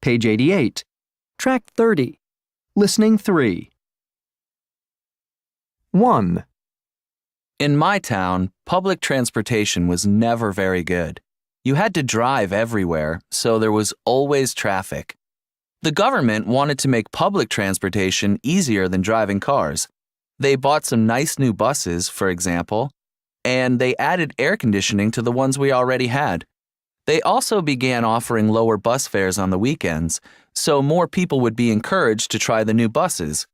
Page 88. Track 30. Listening 3. 1. In my town, public transportation was never very good. You had to drive everywhere, so there was always traffic. The government wanted to make public transportation easier than driving cars. They bought some nice new buses, for example, and they added air conditioning to the ones we already had. They also began offering lower bus fares on the weekends, so more people would be encouraged to try the new buses.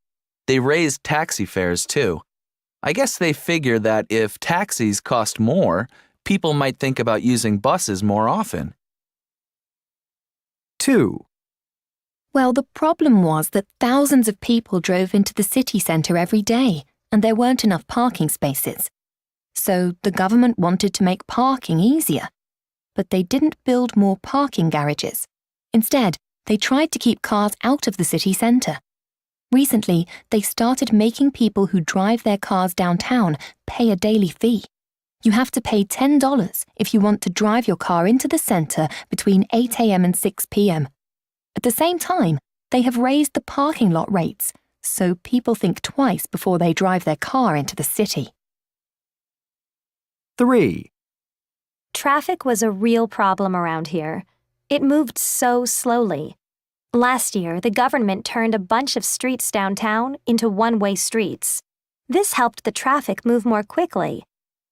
They raised taxi fares too. I guess they figured that if taxis cost more, people might think about using buses more often. 2. Well, the problem was that thousands of people drove into the city centre every day, and there weren't enough parking spaces. So the government wanted to make parking easier. But they didn't build more parking garages. Instead, they tried to keep cars out of the city centre. Recently, they started making people who drive their cars downtown pay a daily fee. You have to pay $10 if you want to drive your car into the centre between 8 a.m. and 6 p.m. At the same time, they have raised the parking lot rates, so people think twice before they drive their car into the city. 3. Traffic was a real problem around here. It moved so slowly. Last year, the government turned a bunch of streets downtown into one-way streets. This helped the traffic move more quickly.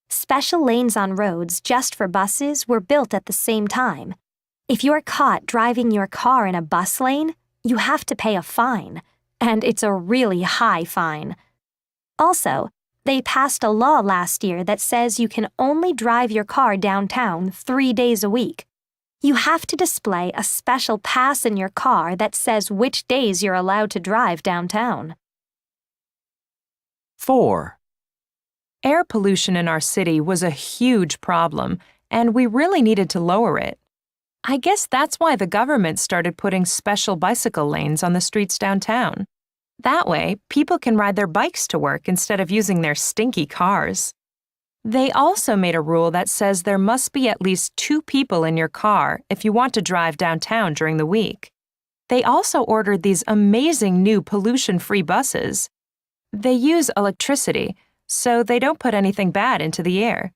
Special lanes on roads just for buses were built at the same time. If you're caught driving your car in a bus lane, you have to pay a fine, and it's a really high fine. Also, they passed a law last year that says you can only drive your car downtown 3 days a week. You have to display a special pass in your car that says which days you're allowed to drive downtown. 4. Air pollution in our city was a huge problem, and we really needed to lower it. I guess that's why the government started putting special bicycle lanes on the streets downtown. That way, people can ride their bikes to work instead of using their stinky cars. They also made a rule that says there must be at least 2 people in your car if you want to drive downtown during the week. They also ordered these amazing new pollution-free buses. They use electricity, so they don't put anything bad into the air.